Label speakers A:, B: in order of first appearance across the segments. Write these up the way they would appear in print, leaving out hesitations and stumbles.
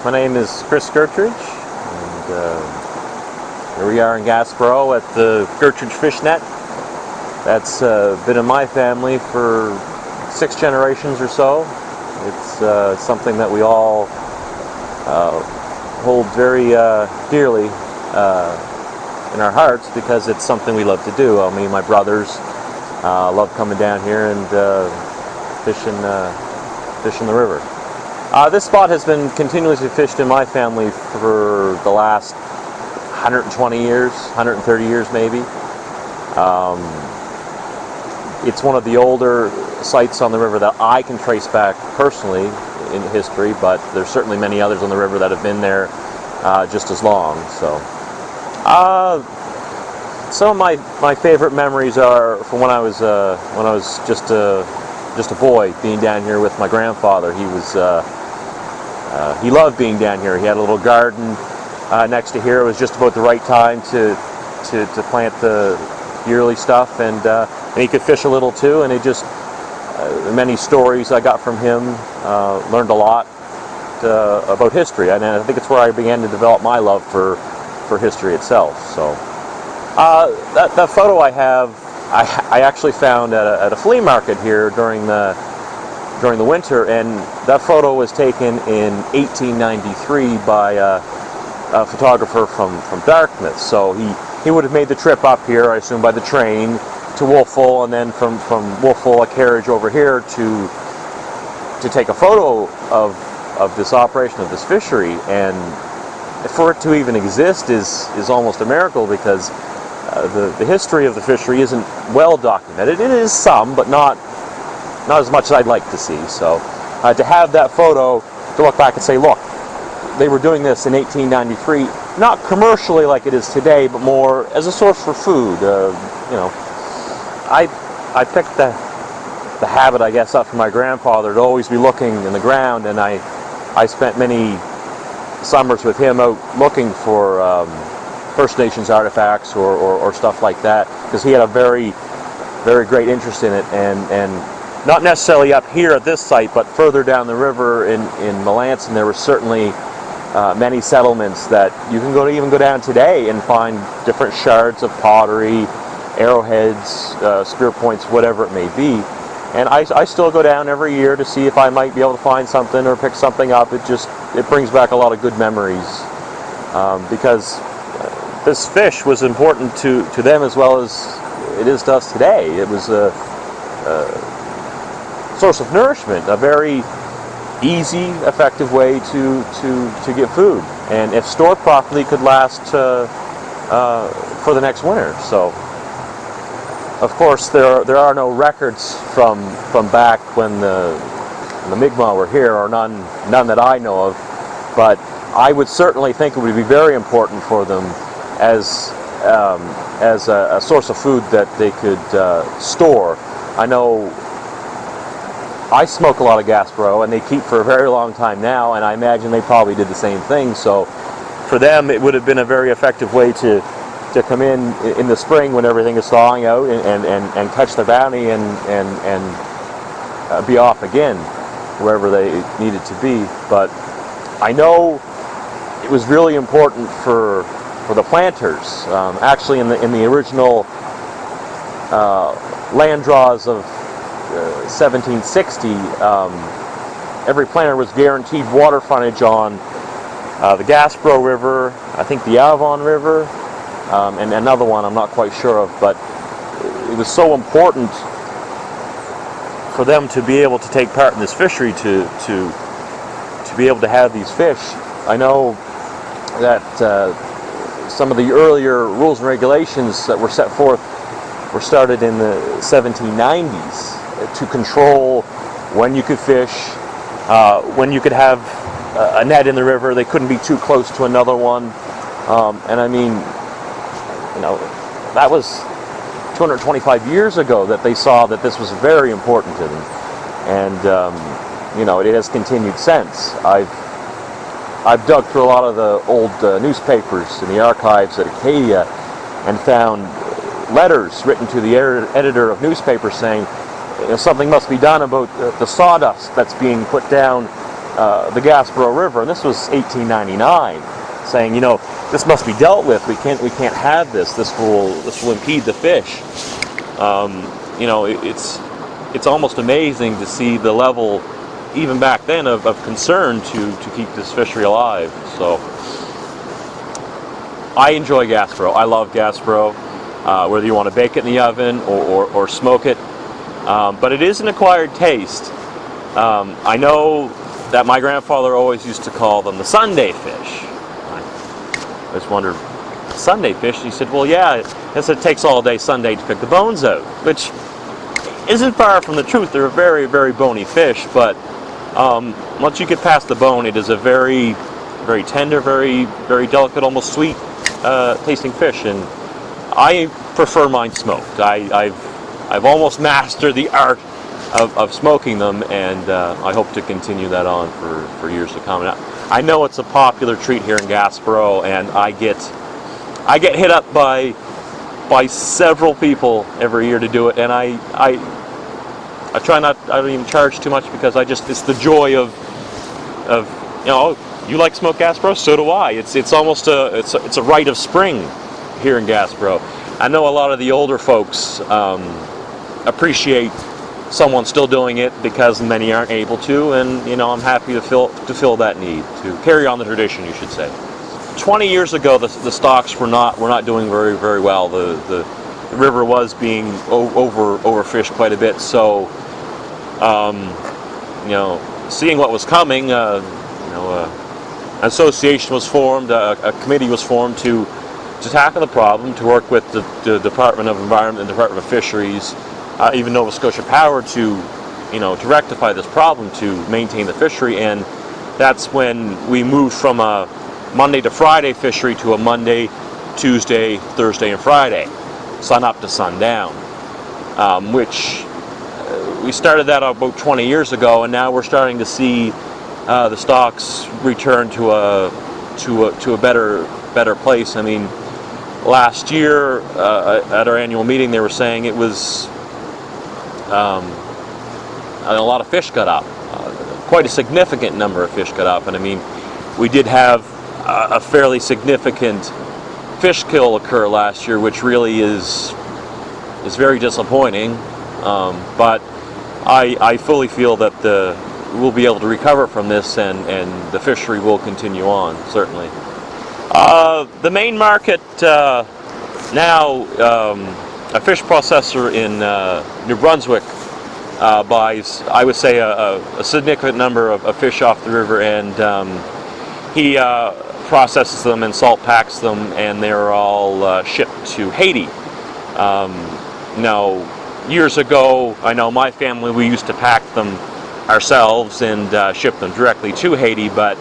A: My name is Chris Gertrude, and here we are in Gaspereau at the Gertrude Fish Net. That's been in my family for 6 generations or so. It's something that we all hold very dearly in our hearts because it's something we love to do. Me and my brothers love coming down here and fishing the river. This spot has been continuously fished in my family for the last 120 years, 130 years maybe. It's one of the older sites on the river that I can trace back personally in history, but there's certainly many others on the river that have been there just as long. So, some of my favorite memories are from when I was just a boy, being down here with my grandfather. He loved being down here. He had a little garden next to here. It was just about the right time to plant the yearly stuff, and he could fish a little too. And it just many stories I got from him. Learned a lot about history, and I think it's where I began to develop my love for history itself. So that photo I have, I actually found at a flea market here during the winter, and that photo was taken in 1893 by a photographer from Dartmouth. So he would have made the trip up here, I assume, by the train to Wolfville, and then from Wolfville a carriage over here to take a photo of this operation, of this fishery. And for it to even exist is almost a miracle, because the history of the fishery isn't well documented. It is some, but not as much as I'd like to see. So to have that photo, to look back and say, look, they were doing this in 1893, not commercially like it is today, but more as a source for food. I picked the habit, I guess, up from my grandfather to always be looking in the ground, and I spent many summers with him out looking for First Nations artifacts or stuff like that, because he had a very, very great interest in it, and not necessarily up here at this site, but further down the river in Melanson, there were certainly many settlements that you can even go down today and find different shards of pottery, arrowheads, spear points, whatever it may be. And I still go down every year to see if I might be able to find something or pick something up. It brings back a lot of good memories, because this fish was important to them as well as it is to us today. It was a source of nourishment, a very easy, effective way to get food, and if stored properly, could last for the next winter. So, of course, there are no records from back when the Mi'kmaq were here, or none that I know of. But I would certainly think it would be very important for them as a source of food that they could store. I know I smoke a lot of Gaspereau, and they keep for a very long time now, and I imagine they probably did the same thing. So for them, it would have been a very effective way to come in the spring when everything is thawing out and catch the bounty and be off again wherever they needed to be. But I know it was really important for the planters. Actually, in the original land draws of 1760, every planter was guaranteed water frontage on the Gaspereau River, I think the Avon River, and another one I'm not quite sure of. But it was so important for them to be able to take part in this fishery, to be able to have these fish. I know that some of the earlier rules and regulations that were set forth were started in the 1790s to control when you could fish, when you could have a net in the river. They couldn't be too close to another one, and I mean, that was 225 years ago that they saw that this was very important to them, and it has continued since. I've dug through a lot of the old newspapers in the archives at Acadia and found letters written to the editor of newspapers saying something must be done about the sawdust that's being put down the Gasbro River, and this was 1899, saying, this must be dealt with. We can't have this. This will impede the fish. It's almost amazing to see the level, even back then, of concern to keep this fishery alive. So I enjoy Gasbro. I love Gasbro, whether you want to bake it in the oven or smoke it. But it is an acquired taste. I know that my grandfather always used to call them the Sunday fish. I just wondered, Sunday fish? He said, well, yeah, it takes all day Sunday to pick the bones out, which isn't far from the truth. They're a very, very bony fish, but once you get past the bone, it is a very, very tender, very, very delicate, almost sweet tasting fish, and I prefer mine smoked. I've almost mastered the art of smoking them, and I hope to continue that on for years to come. And I know it's a popular treat here in Gasbro, and I get hit up by several people every year to do it, and I try not. I don't even charge too much because it's the joy of you like smoked Gasbro, so do I. It's almost it's a rite of spring here in Gasbro. I know a lot of the older folks appreciate someone still doing it because many aren't able to, and I'm happy to fill that need, to carry on the tradition, you should say. 20 years ago, the stocks were not doing very, very well. The river was being overfished quite a bit. So, seeing what was coming, an association was formed, a committee was formed to tackle the problem, to work with the Department of Environment and Department of Fisheries, even Nova Scotia Power, to rectify this problem, to maintain the fishery. And that's when we moved from a Monday to Friday fishery to a Monday, Tuesday, Thursday, and Friday, sun up to sundown, which we started that about 20 years ago, and now we're starting to see the stocks return to a better place. I mean, last year at our annual meeting, they were saying it was a lot of fish got up, quite a significant number of fish got up, and I mean, we did have a fairly significant fish kill occur last year, which really is very disappointing. But I fully feel that we'll be able to recover from this, and the fishery will continue on, certainly. The main market now, a fish processor in New Brunswick buys, I would say, a significant number of fish off the river, and he processes them and salt packs them, and they're all shipped to Haiti. Now, years ago, I know my family, we used to pack them ourselves and ship them directly to Haiti, but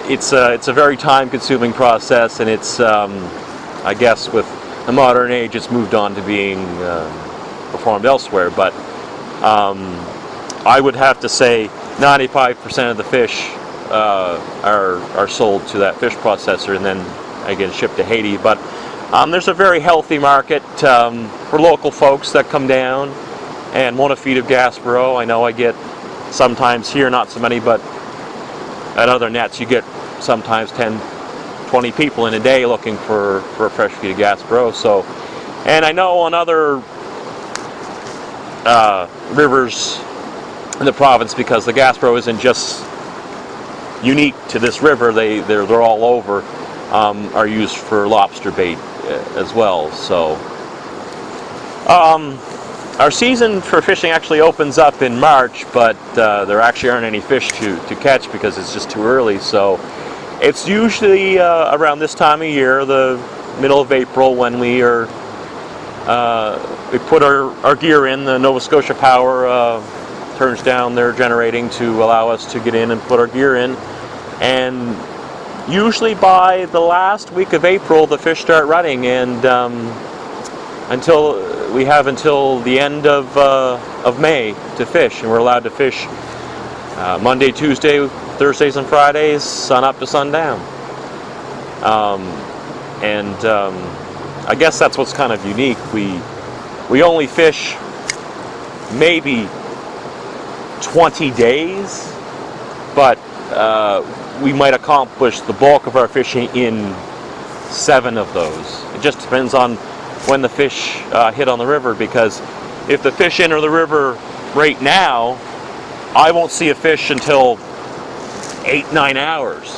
A: it's a very time-consuming process, and it's, I guess, with the modern age, it's moved on to being performed elsewhere. But I would have to say 95% of the fish are sold to that fish processor and then again shipped to Haiti. But there's a very healthy market for local folks that come down and want to feed of Gasbro. I know I get sometimes here, not so many, but at other nets you get sometimes 10, 20 people in a day looking for a fresh feed of Gasbro. So, and I know on other rivers in the province, because the Gasbro isn't just unique to this river, they're all over, are used for lobster bait as well. So our season for fishing actually opens up in March, but there actually aren't any fish to catch because it's just too early. So it's usually around this time of year, the middle of April, when we put our gear in. The Nova Scotia Power turns down their generating to allow us to get in and put our gear in, and usually by the last week of April the fish start running, and until the end of May to fish, and we're allowed to fish Monday, Tuesday, Thursdays, and Fridays, sun up to sundown. I guess that's what's kind of unique. We only fish maybe 20 days but we might accomplish the bulk of our fishing in 7 of those. It just depends on when the fish hit on the river, because if the fish enter the river right now, I won't see a fish until 8-9 hours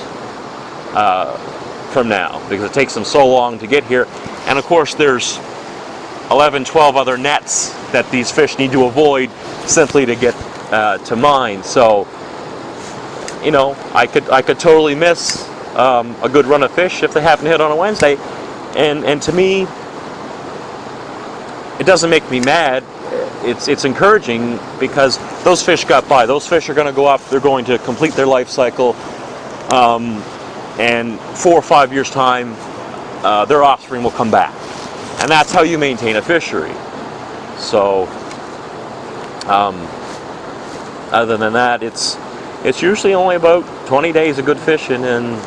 A: from now, because it takes them so long to get here. And of course there's 11-12 other nets that these fish need to avoid simply to get to mine. So, you know, I could totally miss a good run of fish if they happen to hit on a Wednesday, and to me, it doesn't make me mad. It's encouraging, because those fish got by. Those fish are going to go up. They're going to complete their life cycle, and 4 or 5 years' time, their offspring will come back, and that's how you maintain a fishery. So, other than that, it's usually only about 20 days of good fishing, and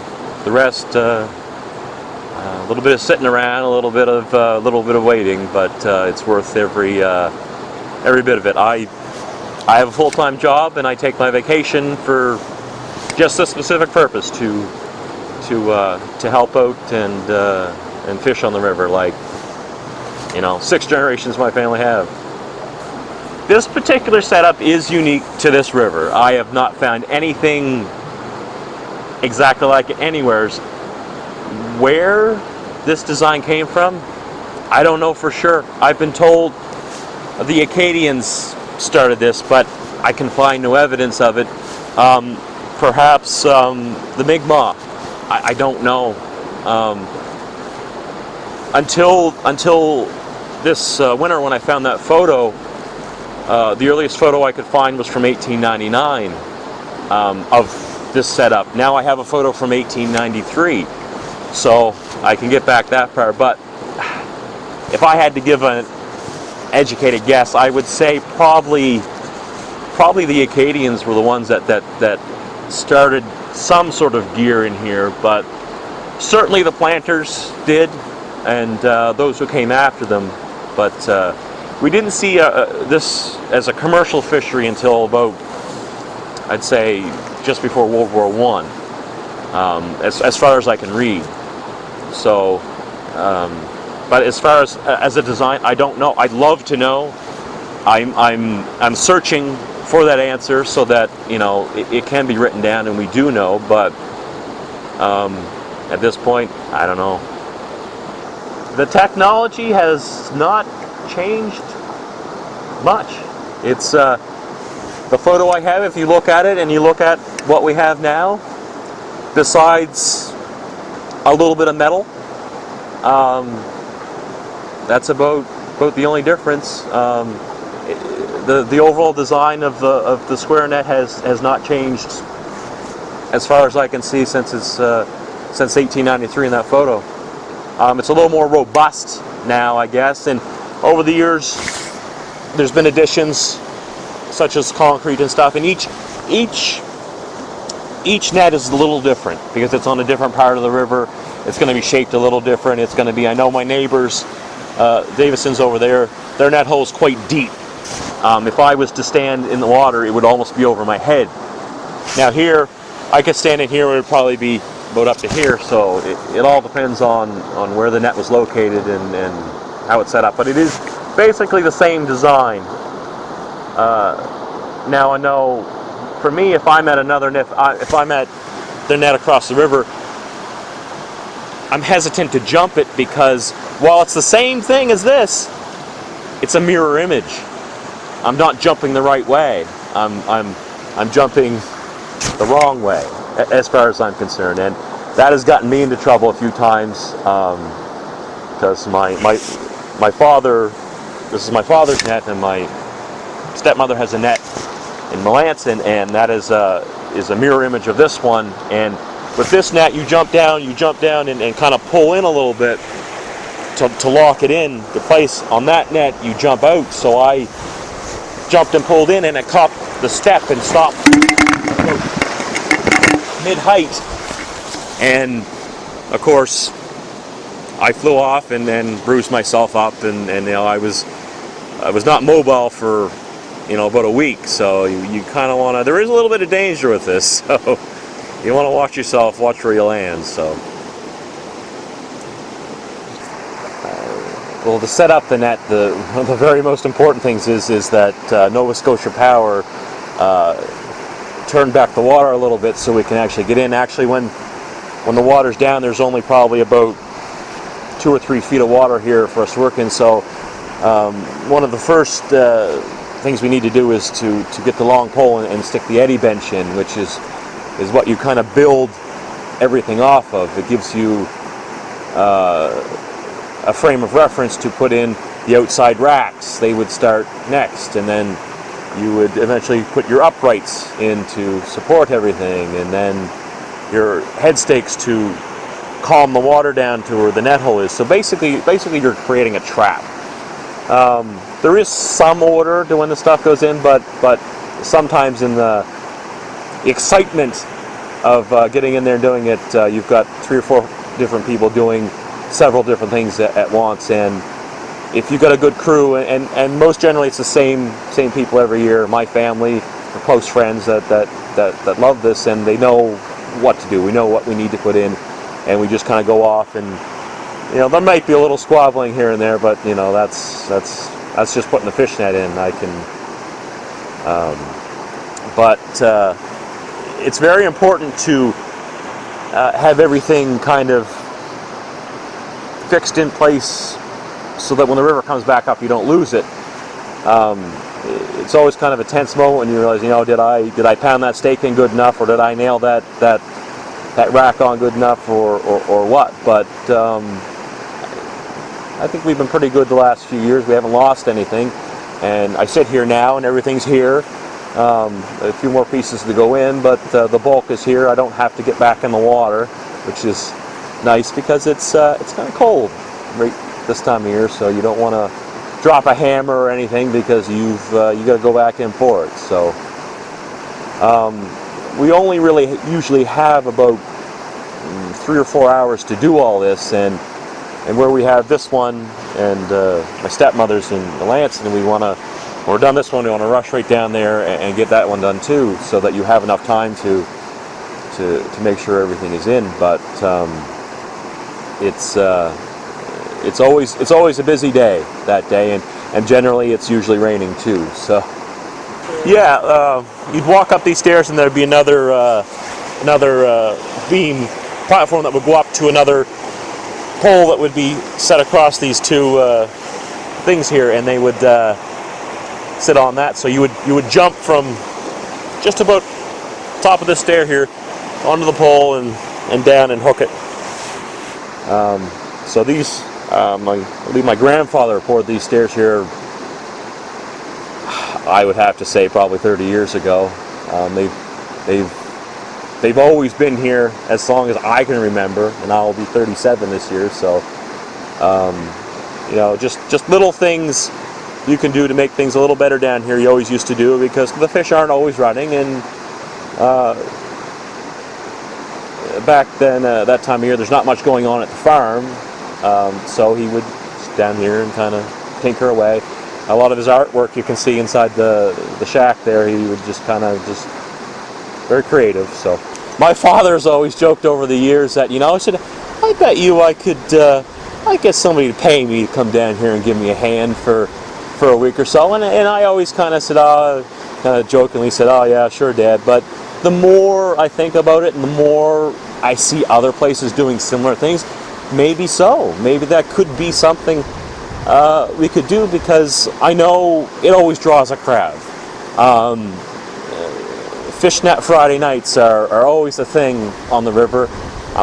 A: the rest a little bit of sitting around, a little bit of waiting. But it's worth every bit of it. I have a full-time job, and I take my vacation for just this specific purpose, to help out and fish on the river, like, you know, 6 generations my family have. This particular setup is unique to this river. I have not found anything exactly like it anywhere. Where this design came from, I don't know for sure. I've been told the Acadians started this, but I can find no evidence of it. Perhaps the Mi'kmaq. I don't know. Until this winter, when I found that photo, the earliest photo I could find was from 1899 of this setup. Now I have a photo from 1893, so I can get back that far. But if I had to give an educated guess, I would say probably the Acadians were the ones that started some sort of gear in here, but certainly the planters did, and those who came after them. But we didn't see this as a commercial fishery until about, I'd say, just before World War I, as far as I can read. So, but as far as a design, I don't know. I'd love to know. I'm searching for that answer, so that, you know, it can be written down and we do know. But at this point, I don't know. The technology has not changed much. It's the photo I have. If you look at it and you look at what we have now, besides a little bit of metal, that's about the only difference. The overall design of the square net has not changed, as far as I can see, since 1893 in that photo. It's a little more robust now, I guess, and over the years there's been additions such as concrete and stuff, and each net is a little different because it's on a different part of the river. It's going to be shaped a little different. It's going to be, I know my neighbors, Davison's over there, their net hole's quite deep. If I was to stand in the water, it would almost be over my head. Now here, I could stand in here, it would probably be about up to here, so it all depends on where the net was located and how it's set up. But it is basically the same design. Now I know, for me, if I'm at another net, if I'm at the net across the river, I'm hesitant to jump it, because while it's the same thing as this, it's a mirror image. I'm not jumping the right way. I'm jumping the wrong way, as far as I'm concerned, and that has gotten me into trouble a few times, because my father, this is my father's net, and my stepmother has a net in Melanson, and that is a mirror image of this one. And with this net, you jump down and kind of pull in a little bit to lock it in to place. On that net, you jump out. So I jumped and pulled in, and it caught the step and stopped mid-height. And of course, I flew off and then bruised myself up, and you know, I was not mobile for, about a week. So you kind of want to. There is a little bit of danger with this, so you want to watch yourself, watch where you land. So. Well, to set up the net, one of the very most important things is that Nova Scotia Power turned back the water a little bit so we can actually get in. Actually, when the water's down, there's only probably about 2 or 3 feet of water here for us to work in. So one of the first things we need to do is to get the long pole and stick the eddy bench in, which is what you kind of build everything off of. It gives you a frame of reference to put in the outside racks. They would start next, and then you would eventually put your uprights in to support everything, and then your head stakes to calm the water down to where the net hole is. So basically you're creating a trap. There is some order to when the stuff goes in, but sometimes in the excitement of getting in there and doing it, you've got 3 or 4 different people doing several different things at once, and if you've got a good crew, and most generally it's the same people every year, my family, or close friends that love this, and they know what to do. We know what we need to put in, and we just kind of go off, and there might be a little squabbling here and there, but that's just putting the fish net in. It's very important to have everything kind of fixed in place so that when the river comes back up, you don't lose it. It's always kind of a tense moment when you realize, did I pound that stake in good enough, or did I nail that rack on good enough, or what? But I think we've been pretty good the last few years. We haven't lost anything, and I sit here now and everything's here. A few more pieces to go in, but the bulk is here. I don't have to get back in the water, which is nice because it's kind of cold right this time of year, so you don't want to drop a hammer or anything because you got to go back in for it. So we only really usually have about 3 or 4 hours to do all this, and where we have this one, and my stepmother's in Lansing, and when we're done this one, we want to rush right down there and get that one done too, so that you have enough time to make sure everything is in. But it's always a busy day that day, and generally it's usually raining too. So yeah, you'd walk up these stairs and there'd be another beam platform that would go up to another pole that would be set across these 2 things here, and they would sit on that. So you would jump from just about top of the stair here onto the pole and down and hook it. So these, I believe my grandfather poured these stairs here, I would have to say probably 30 years ago. They've always been here as long as I can remember, and I'll be 37 this year. So just little things you can do to make things a little better down here. You always used to do, because the fish aren't always running, and back then, that time of year, there's not much going on at the farm, so he would sit down here and kind of tinker away. A lot of his artwork you can see inside the shack there. He would just very creative. So my father's always joked over the years that, I said, I bet you I could get somebody to pay me to come down here and give me a hand for a week or so, and I always kind of said, kind of jokingly said, oh yeah, sure, Dad. But the more I think about it, and the more I see other places doing similar things, maybe so. Maybe that could be something we could do, because I know it always draws a crowd. Fishnet Friday nights are always a thing on the river,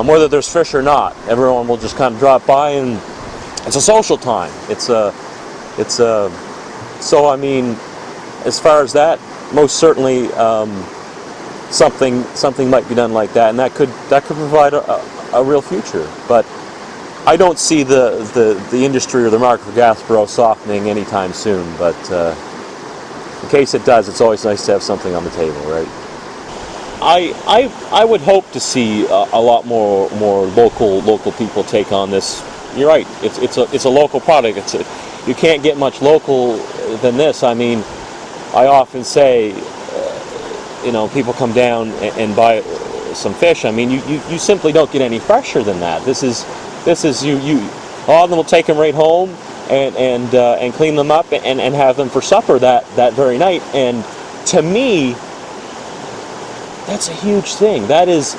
A: whether there's fish or not. Everyone will just kind of drop by, and it's a social time. So I mean, as far as that, most certainly something might be done like that, and that could provide a real future. But I don't see the industry or the market for Gaspero softening anytime soon. But in case it does, it's always nice to have something on the table, right? I would hope to see a lot more local people take on this. You're right. It's a local product. You can't get much local than this. I mean, I often say, people come down and buy some fish. I mean, you simply don't get any fresher than that. This is you. A lot of them will take them right home and clean them up and have them for supper that very night. And to me, that's a huge thing. That is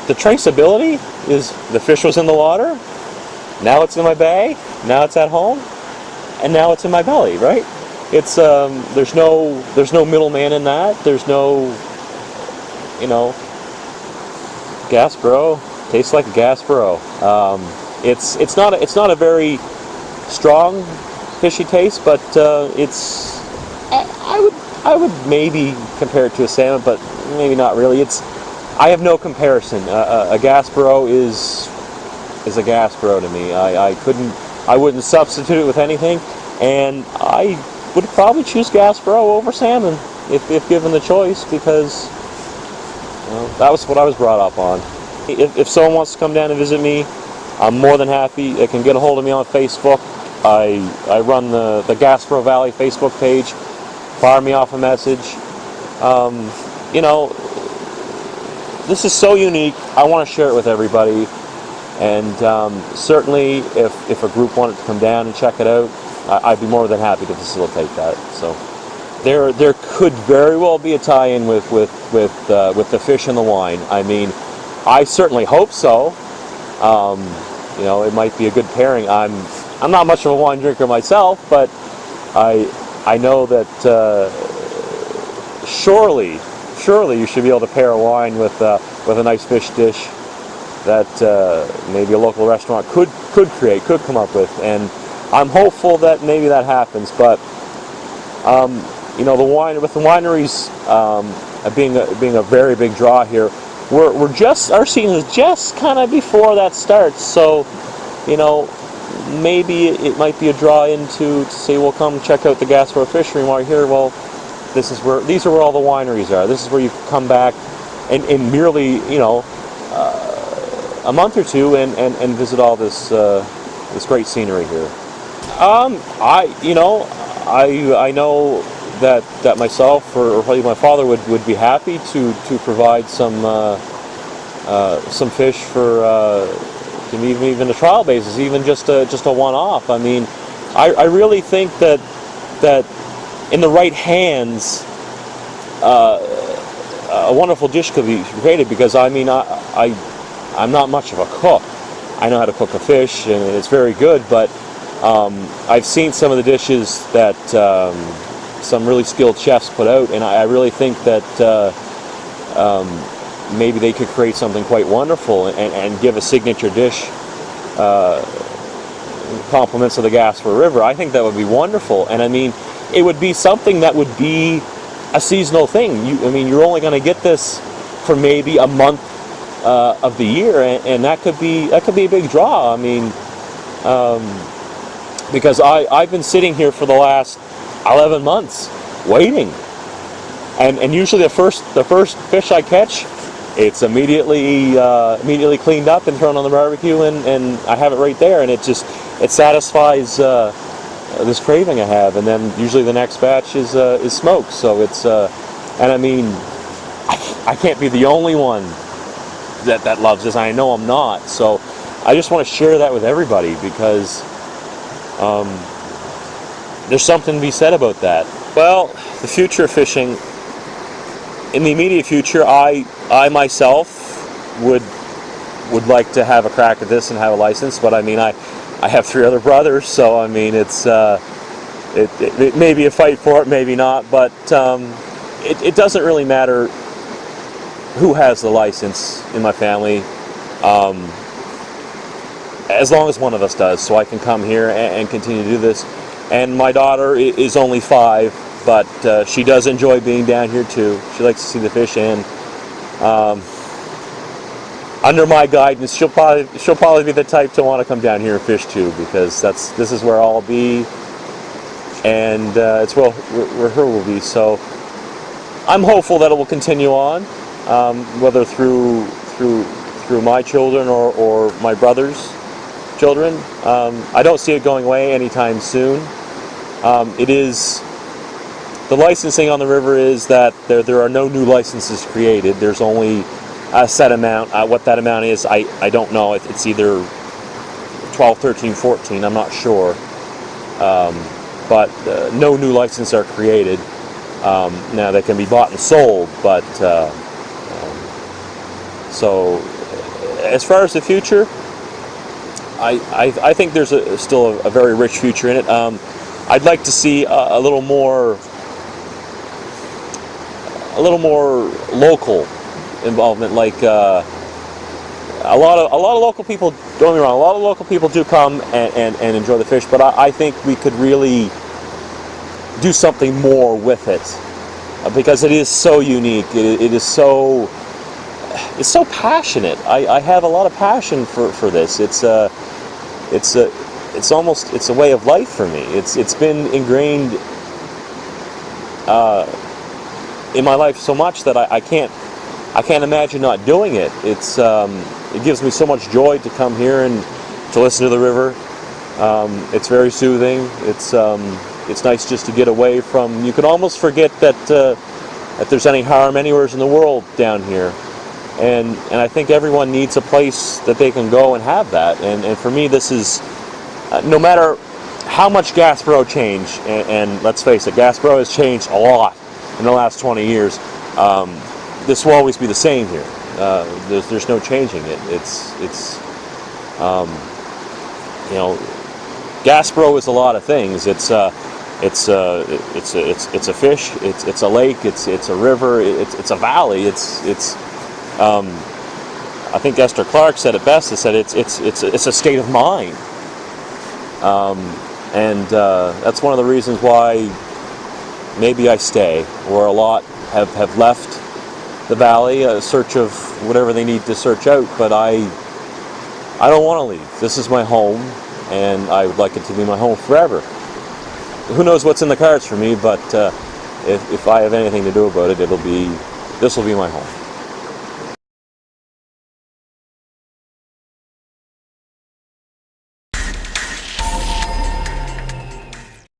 A: the traceability. Is the fish was in the water, now it's in my bag, now it's at home, and now it's in my belly, right? It's there's no middleman in that. There's no, Gaspero tastes like a Gaspero. It's not a very strong fishy taste, but I would maybe compare it to a salmon, but maybe not really. I have no comparison. A Gaspero is a Gaspero to me. I wouldn't substitute it with anything, and I would probably choose Gaspero over salmon if given the choice, because that was what I was brought up on. If someone wants to come down and visit me, I'm more than happy. They can get a hold of me on Facebook. I run the Gaspero Valley Facebook page. Fire me off a message. This is so unique. I want to share it with everybody, and certainly if a group wanted to come down and check it out, I'd be more than happy to facilitate that. So there could very well be a tie-in with the fish and the wine. I mean, I certainly hope so. It might be a good pairing. I'm not much of a wine drinker myself, but I know that surely you should be able to pair a wine with a nice fish dish that maybe a local restaurant could come up with, and I'm hopeful that maybe that happens. But the wine with the wineries being a very big draw here, our season is just kind of before that starts, so maybe it might be a draw to say, well, come check out the Gaspero fishery while you're here. Well, these are where all the wineries are. This is where you come back and merely a month or two and visit all this great scenery here. I know that myself or probably my father would be happy to provide some fish for even a trial basis, even just a one-off. I mean, I really think that in the right hands, a wonderful dish could be created, because I mean, I'm not much of a cook. I know how to cook a fish, and it's very good, but I've seen some of the dishes that some really skilled chefs put out, and I really think that maybe they could create something quite wonderful and give a signature dish compliments of the Gaspero River. I think that would be wonderful, and I mean, it would be something that would be a seasonal thing. You're only going to get this for maybe a month of the year, and that could be a big draw. I mean, because I've been sitting here for the last 11 months waiting, and usually the first fish I catch, it's immediately cleaned up and thrown on the barbecue, and I have it right there, and it satisfies this craving I have. And then usually the next batch is smoked. So it's and I mean, I can't be the only one that loves this. I know I'm not. So I just want to share that with everybody, because there's something to be said about that. Well, the future of fishing. In the immediate future, I myself would like to have a crack at this and have a license, but I mean, I have 3 other brothers, so I mean, it may be a fight for it, maybe not, but it doesn't really matter who has the license in my family, as long as one of us does, so I can come here and continue to do this. And my daughter is only 5. But she does enjoy being down here too. She likes to see the fish, and under my guidance, she'll probably be the type to want to come down here and fish too, because this is where I'll be, and it's where her will be. So I'm hopeful that it will continue on, whether through my children or my brother's children. I don't see it going away anytime soon. It is, the licensing on the river is that there are no new licenses created. There's only a set amount. What that amount is, I don't know. It's either 12, 13, 14, I'm not sure. But no new licenses are created. Now they can be bought and sold, but so as far as the future, I think there's still a very rich future in it. I'd like to see a little more local involvement, like a lot of local people. Don't get me wrong, a lot of local people do come and enjoy the fish, but I think we could really do something more with it, because it is so unique. It is so, it's so passionate. I have a lot of passion for this. It's a way of life for me. It's been ingrained in my life so much that I can't imagine not doing it. It gives me so much joy to come here and to listen to the river. It's very soothing. It's nice just to get away from. You can almost forget that there's any harm anywhere in the world down here. And I think everyone needs a place that they can go and have that. And for me, this is, no matter how much Gaspereau changed, and let's face it, Gaspereau has changed a lot in the last 20 years. This will always be the same here. There's no changing it. It's Gaspereau is a lot of things. It's a fish. It's a lake. It's a river. It's a valley. I think Esther Clark said it best. She said it's a state of mind. And that's one of the reasons why maybe I stay, or a lot have left the valley, a search of whatever they need to search out, but I don't want to leave. This is my home, and I would like it to be my home forever. Who knows what's in the cards for me, but if I have anything to do about it, this will be my home.